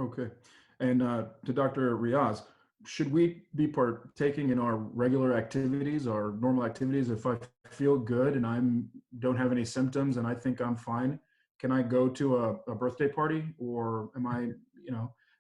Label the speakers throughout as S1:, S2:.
S1: Okay. And to Dr. Riaz, should we be partaking in our regular activities, our normal activities? If I feel good and I'm don't have any symptoms and I think I'm fine, can I go to a birthday party, or am I,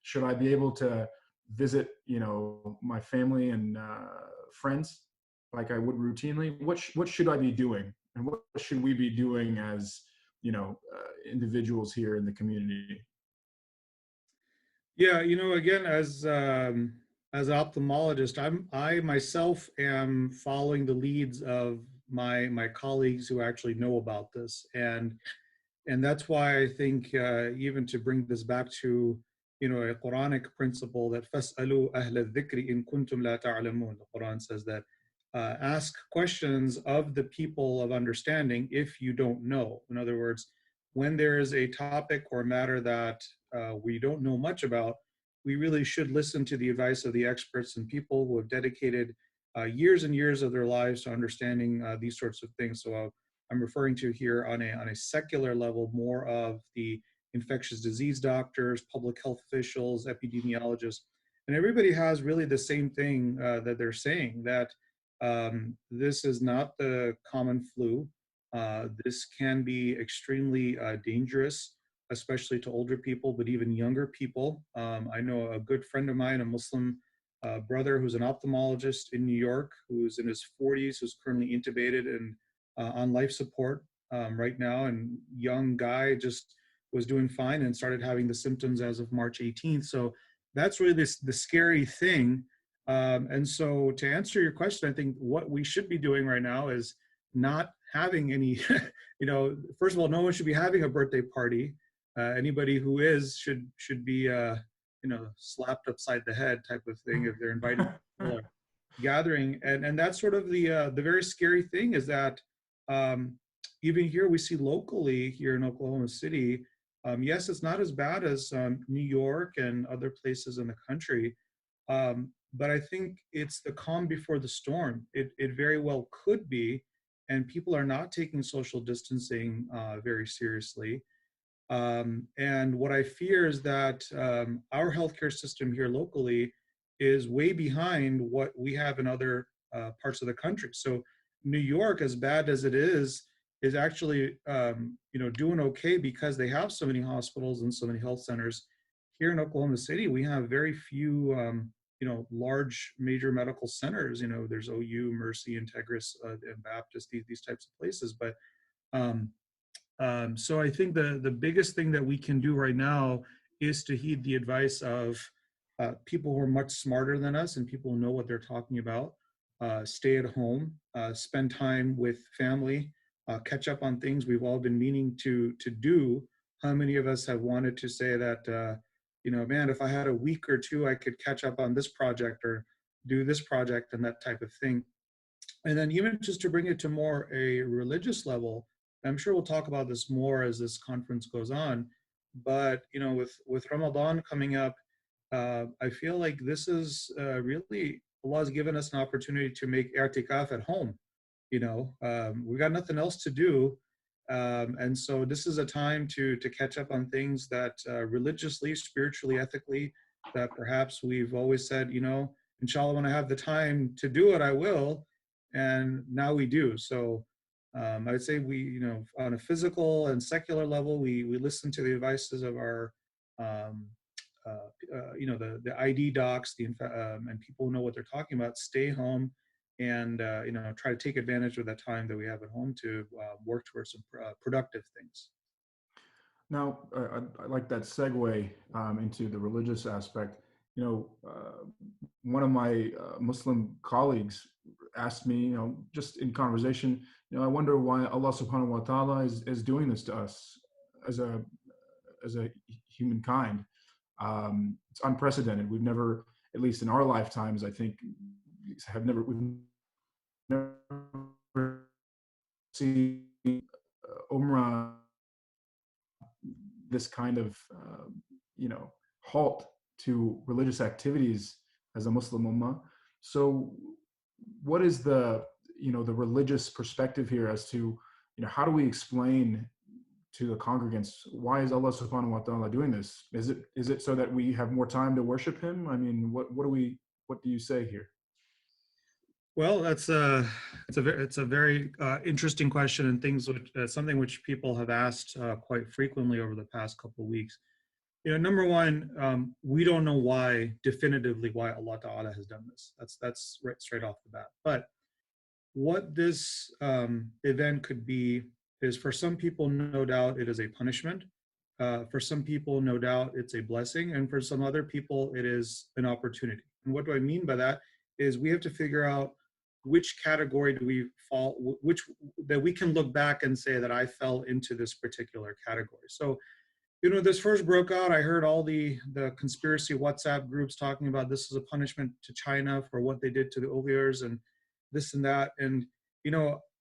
S1: should I be able to visit, my family and friends like I would routinely? What should I be doing, and what should we be doing as, individuals here in the community?
S2: Yeah, again, as an ophthalmologist, I myself am following the leads of my colleagues who actually know about this, and that's why I think even to bring this back to a Quranic principle that فَاسْأَلُوا أَهْلَ الذِّكْرِ إِن كُنتُمْ لَا تَعْلَمُونَ. The Quran says that ask questions of the people of understanding if you don't know. In other words, when there is a topic or matter that we don't know much about, we really should listen to the advice of the experts and people who have dedicated years and years of their lives to understanding these sorts of things. So I'm referring to here on a secular level, more of the infectious disease doctors, public health officials, epidemiologists, and everybody has really the same thing that they're saying, that this is not the common flu. This can be extremely dangerous, especially to older people, but even younger people. I know a good friend of mine, a Muslim brother who's an ophthalmologist in New York, who's in his 40s, who's currently intubated and on life support right now. And young guy, just was doing fine and started having the symptoms as of March 18th. So that's really the scary thing. And so to answer your question, I think what we should be doing right now is not having any, first of all, no one should be having a birthday party. Anybody who is should be, slapped upside the head type of thing if they're inviting people or gathering. And that's sort of the very scary thing, is that even here we see locally here in Oklahoma City, yes, it's not as bad as New York and other places in the country. But I think it's the calm before the storm. It very well could be, and people are not taking social distancing very seriously. And what I fear is that our healthcare system here locally is way behind what we have in other parts of the country. So New York, as bad as it is actually doing okay because they have so many hospitals and so many health centers. Here in Oklahoma City, we have very few large major medical centers. There's OU, Mercy, Integris, and Baptist, these types of places. But so I think the biggest thing that we can do right now is to heed the advice of people who are much smarter than us and people who know what they're talking about. Stay at home, spend time with family, catch up on things we've all been meaning to do. How many of us have wanted to say that, man, if I had a week or two, I could catch up on this project or do this project and that type of thing. And then even just to bring it to more a religious level, I'm sure we'll talk about this more as this conference goes on, but with Ramadan coming up, I feel like this is really, Allah has given us an opportunity to make i'tikaf at home. We got nothing else to do, and so this is a time to catch up on things that religiously, spiritually, ethically, that perhaps we've always said, inshallah, when I have the time to do it, I will, and now we do. So I would say we, on a physical and secular level, we listen to the advices of our, the ID docs, and people who know what they're talking about. Stay home, and try to take advantage of that time that we have at home to work towards some productive things.
S1: Now, I like that segue into the religious aspect. One of my Muslim colleagues asked me, just in conversation, I wonder why Allah subhanahu wa ta'ala is doing this to us as a humankind. It's unprecedented. We've never, at least in our lifetimes, I think, we've never seen Umrah, this kind of, halt to religious activities as a Muslim ummah. So what is the religious perspective here as to, how do we explain to the congregants, why is Allah subhanahu wa ta'ala doing this? Is it so that we have more time to worship him? I mean, what do you say here?
S2: Well, it's a very interesting question, and things which something which people have asked quite frequently over the past couple of weeks. Number one, we don't know why definitively why Allah Ta'ala has done this. That's right, straight off the bat. But what this event could be is, for some people, no doubt it is a punishment. For some people, no doubt it's a blessing, and for some other people, it is an opportunity. And what do I mean by that? Is we have to figure out which category do we fall, which that we can look back and say that I fell into this particular category. So, this first broke out, I heard all the conspiracy WhatsApp groups talking about this is a punishment to China for what they did to the Uyghurs and this and that. And,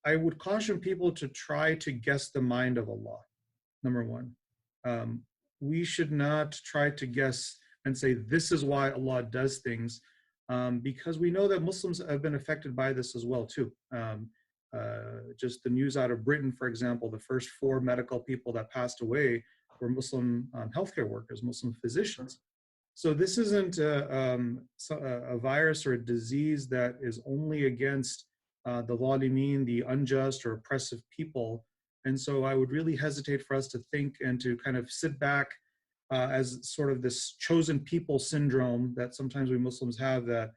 S2: I would caution people to try to guess the mind of Allah, number one. We should not try to guess and say, this is why Allah does things, because we know that Muslims have been affected by this as well, too. Just the news out of Britain, for example, the first 4 medical people that passed away were Muslim healthcare workers, Muslim physicians. So this isn't a virus or a disease that is only against the zalimeen, the unjust or oppressive people. And so I would really hesitate for us to think and to kind of sit back as sort of this chosen people syndrome that sometimes we Muslims have, that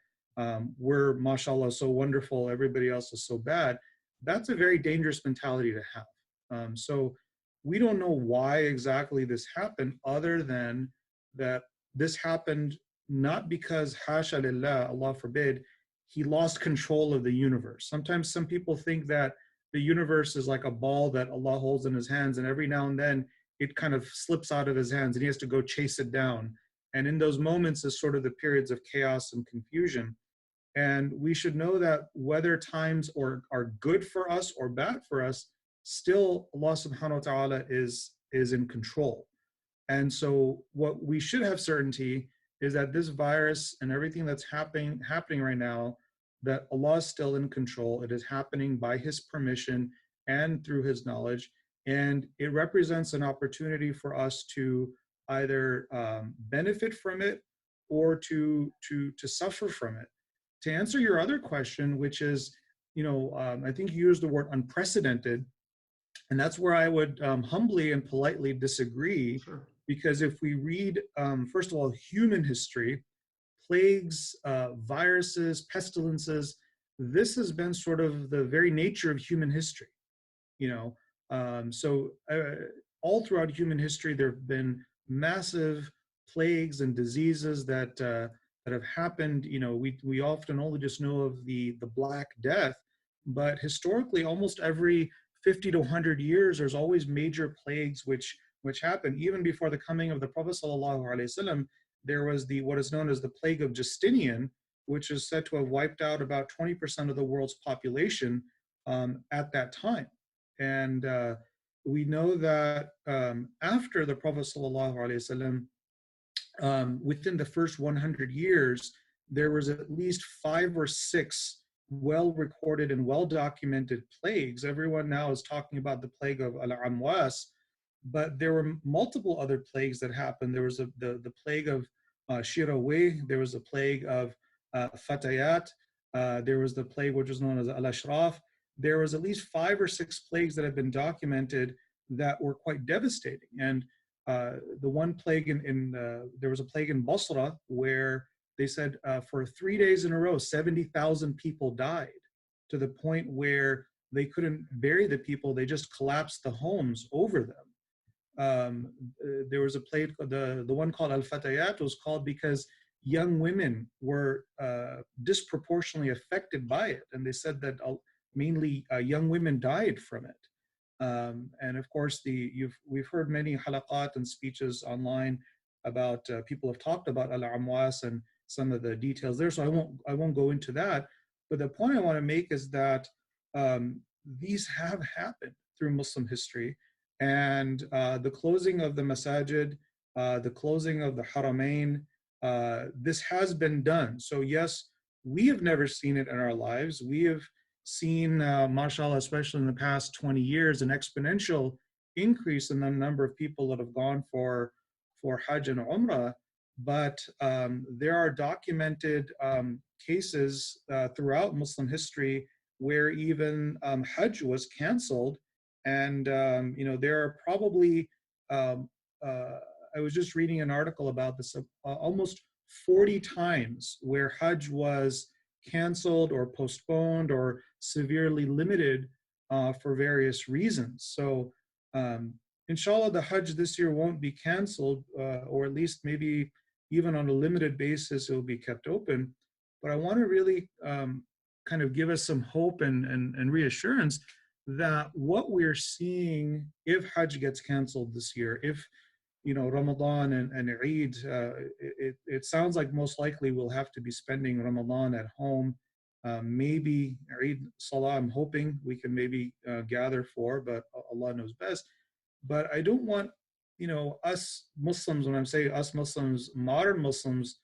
S2: we're, mashallah, so wonderful, everybody else is so bad. That's a very dangerous mentality to have. So we don't know why exactly this happened, other than that this happened not because, hasha lillah, Allah forbid, he lost control of the universe. Sometimes some people think that the universe is like a ball that Allah holds in his hands, and every now and then it kind of slips out of his hands and he has to go chase it down. And in those moments is sort of the periods of chaos and confusion. And we should know that whether times are good for us or bad for us, still Allah subhanahu wa ta'ala is in control. And so what we should have certainty is that this virus and everything that's happening right now, that Allah is still in control. It is happening by his permission and through his knowledge. And it represents an opportunity for us to either benefit from it or to suffer from it. To answer your other question, which is, I think you used the word unprecedented, and that's where I would humbly and politely disagree.
S1: Sure.
S2: Because if we read, first of all, human history, plagues, viruses, pestilences, this has been sort of the very nature of human history. So all throughout human history, there have been massive plagues and diseases that have happened. We often only just know of the Black Death, but historically, almost every 50 to 100 years, there's always major plagues which happened. Even before the coming of the Prophet ﷺ, there was what is known as the plague of Justinian, which is said to have wiped out about 20% of the world's population at that time. And we know that after the Prophet ﷺ, within the first 100 years, there was at least 5 or 6 well-recorded and well-documented plagues. Everyone now is talking about the plague of Al-Amwas, but there were multiple other plagues that happened. There was the plague of Shiraweh, there was a plague of Fatayat, there was the plague which was known as Al-Ashraf. There was at least 5 or 6 plagues that have been documented that were quite devastating. And the one plague there was a plague in Basra where they said for 3 days in a row, 70,000 people died, to the point where they couldn't bury the people, they just collapsed the homes over them. There was a plague, the one called Al-Fatayat was called because young women were disproportionately affected by it. And they said that mainly young women died from it. And of course, we've heard many halaqat and speeches online about people have talked about Al-Amwas and some of the details there. So I won't go into that. But the point I want to make is that these have happened through Muslim history, and the closing of the masajid, the closing of the haramain, this has been done. So yes, we have never seen it in our lives. We have seen, mashallah, especially in the past 20 years, an exponential increase in the number of people that have gone for Hajj and Umrah, but there are documented cases throughout Muslim history where even Hajj was canceled, and there are probably um, I was just reading an article about this, almost 40 times where Hajj was canceled or postponed or severely limited for various reasons. So, inshallah, the Hajj this year won't be canceled, or at least maybe even on a limited basis, it will be kept open. But I want to really kind of give us some hope and reassurance that what we're seeing, if Hajj gets canceled this year, if Ramadan and Eid, it sounds like most likely we'll have to be spending Ramadan at home. Maybe Eid Salah, I'm hoping we can maybe gather for, but Allah knows best. But I don't want, us Muslims, when I'm saying us Muslims, modern Muslims,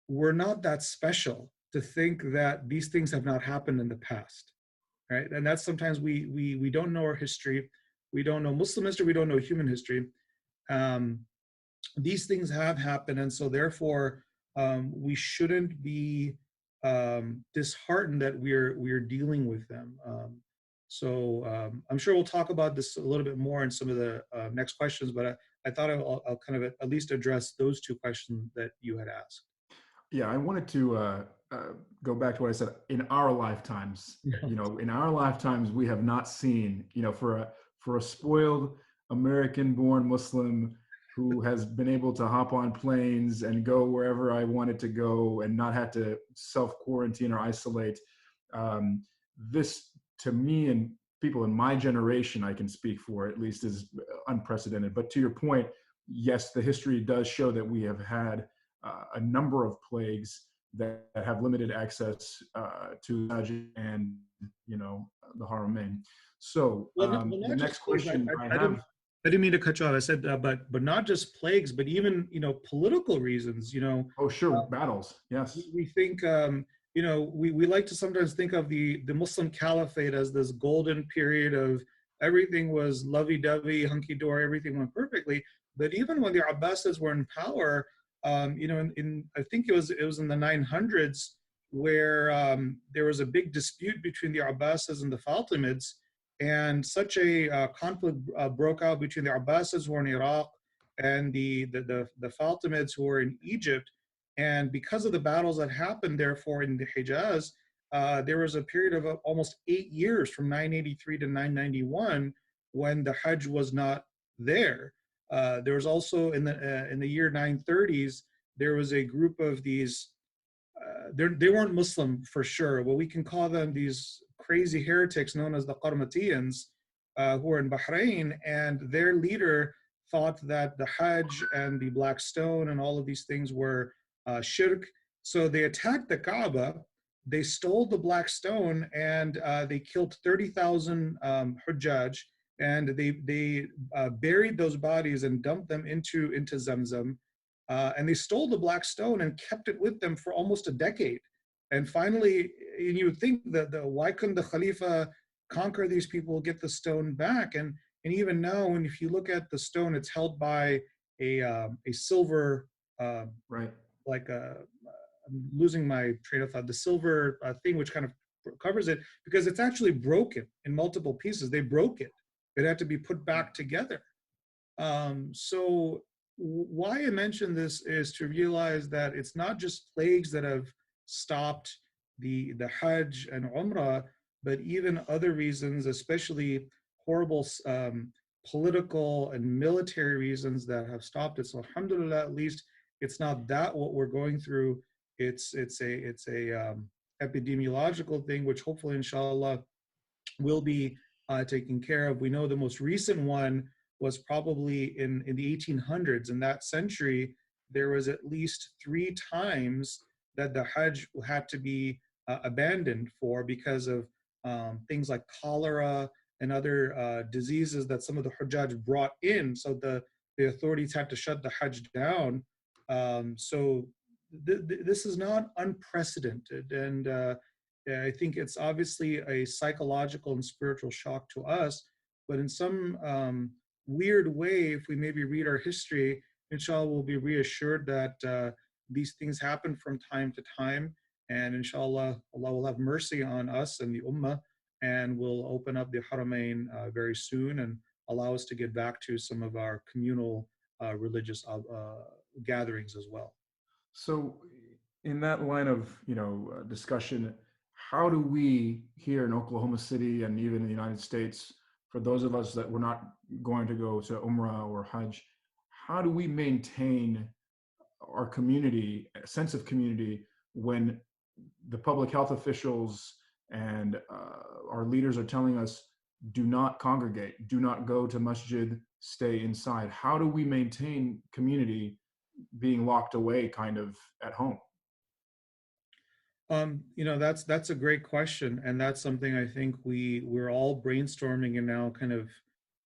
S2: we're not that special to think that these things have not happened in the past, right? And that's sometimes we don't know our history. We don't know Muslim history. We don't know human history. Um, these things have happened, and so therefore we shouldn't be disheartened that we're dealing with them. I'm sure we'll talk about this a little bit more in some of the next questions, but I thought I'll kind of at least address those two questions that you had asked.
S1: Yeah, I wanted to go back to what I said. In our lifetimes, in our lifetimes, we have not seen, for a spoiled American-born Muslim who has been able to hop on planes and go wherever I wanted to go and not have to self-quarantine or isolate. This, to me and people in my generation, I can speak for, at least, is unprecedented. But to your point, yes, the history does show that we have had a number of plagues that have limited access to Hajj and the Haramain. So the next question I have.
S2: I didn't mean to cut you off. I said, but not just plagues, but even political reasons.
S1: Oh, sure, battles. Yes.
S2: We think we like to sometimes think of the Muslim Caliphate as this golden period of everything was lovey-dovey, hunky-dory, everything went perfectly. But even when the Abbasids were in power, in I think it was in the 900s where there was a big dispute between the Abbasids and the Fatimids, and such a conflict broke out between the Abbasids who were in Iraq and the Fatimids who were in Egypt. And because of the battles that happened, therefore, in the Hijaz, there was a period of almost 8 years from 983 to 991 when the Hajj was not there. There was also in the year 930s, there was a group of these, they weren't Muslim for sure, but we can call them these crazy heretics known as the Qarmatiyans, who were in Bahrain, and their leader thought that the Hajj and the Black Stone and all of these things were shirk. So they attacked the Kaaba, they stole the Black Stone, and they killed 30,000 Hujjaj, and they buried those bodies and dumped them into Zamzam. And they stole the Black Stone and kept it with them for almost a decade. And finally, you would think that why couldn't the Khalifa conquer these people, get the stone back? And even now, when if you look at the stone, it's held by a silver,
S1: right,
S2: like I'm losing my train of thought, the silver thing which kind of covers it, because it's actually broken in multiple pieces. They broke it. It had to be put back together. So why I mention this is to realize that it's not just plagues that have stopped the Hajj and Umrah, but even other reasons, especially horrible political and military reasons that have stopped it. So alhamdulillah, at least it's not that what we're going through. It's a epidemiological thing, which hopefully inshallah will be taken care of. We know the most recent one was probably in the 1800s. In that century, there was at least 3 times that the Hajj had to be abandoned because of things like cholera and other diseases that some of the Hujjaj brought in. So the authorities had to shut the Hajj down. So this is not unprecedented. And I think it's obviously a psychological and spiritual shock to us. But in some weird way, if we maybe read our history, inshallah, we'll be reassured that these things happen from time to time. And inshallah, Allah will have mercy on us and the ummah, and will open up the Haramain very soon and allow us to get back to some of our communal religious gatherings as well.
S1: So, in that line of discussion, how do we here in Oklahoma City and even in the United States, for those of us that we're not going to go to Umrah or Hajj, how do we maintain our community, a sense of community, when the public health officials and our leaders are telling us, do not congregate, do not go to masjid, stay inside? How do we maintain community being locked away kind of at home?
S2: That's a great question, and that's something I think we're all brainstorming and now kind of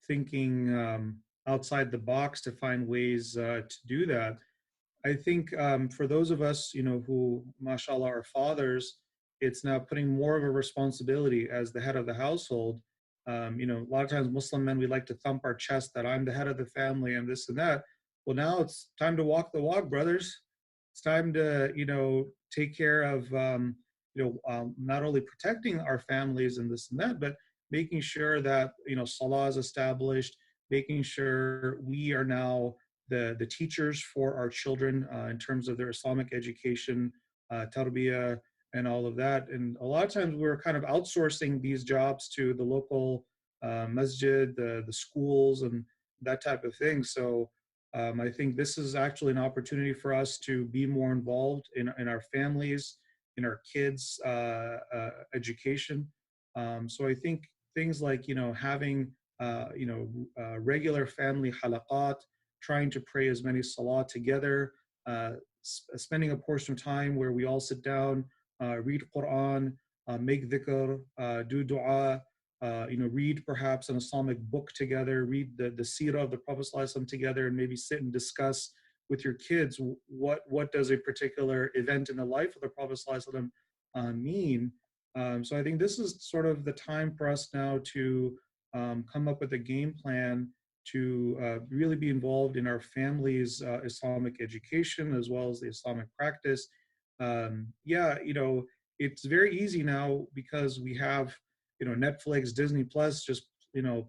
S2: thinking outside the box to find ways to do that. I think for those of us, who, mashallah, are fathers, it's now putting more of a responsibility as the head of the household. A lot of times Muslim men, we like to thump our chest that I'm the head of the family and this and that. Well, now it's time to walk the walk, brothers. It's time to, take care of, not only protecting our families and this and that, but making sure that, salah is established, making sure we are now the teachers for our children in terms of their Islamic education, tarbiyah, and all of that. And a lot of times we're kind of outsourcing these jobs to the local masjid, the schools, and that type of thing. So I think this is actually an opportunity for us to be more involved in our families, in our kids' education. So I think things like, having, regular family halaqat, trying to pray as many salah together, spending a portion of time where we all sit down, read Quran, make dhikr, do dua, read perhaps an Islamic book together, read the seerah of the Prophet ﷺ together, and maybe sit and discuss with your kids what does a particular event in the life of the Prophet ﷺ mean. So I think this is sort of the time for us now to come up with a game plan to really be involved in our family's Islamic education as well as the Islamic practice. It's very easy now because we have, Netflix, Disney Plus. Just,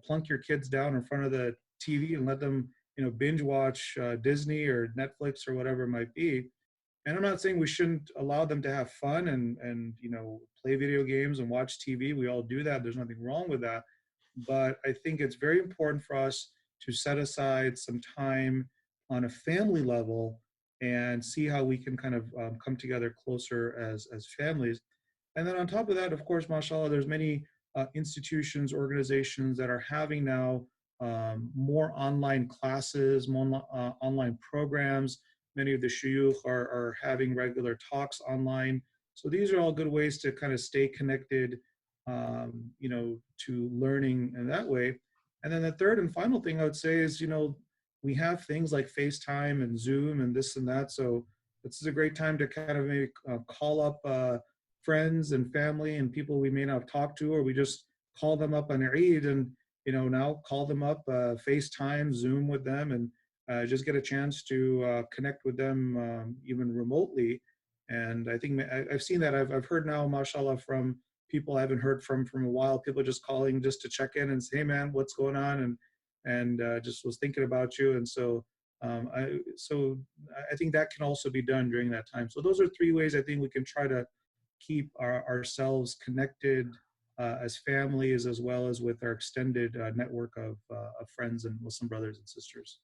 S2: plunk your kids down in front of the TV and let them, binge watch Disney or Netflix or whatever it might be. And I'm not saying we shouldn't allow them to have fun and play video games and watch TV. We all do that. There's nothing wrong with that. But I think it's very important for us to set aside some time on a family level and see how we can kind of come together closer as families. And then on top of that, of course, mashallah, there's many institutions, organizations that are having now more online classes, more online programs. Many of the shuyukh are having regular talks online. So these are all good ways to kind of stay connected, to learning in that way. And then the third and final thing I would say is, we have things like FaceTime and Zoom and this and that. So this is a great time to kind of maybe call up friends and family and people we may not have talked to, or we just call them up on Eid and, now call them up, FaceTime, Zoom with them, and just get a chance to connect with them even remotely. And I think I've seen that. I've heard now, mashallah, from people I haven't heard from a while, people just calling just to check in and say, hey man, what's going on? And just was thinking about you. And so I think that can also be done during that time. So those are three ways I think we can try to keep ourselves connected as families, as well as with our extended network of friends and Muslim brothers and sisters.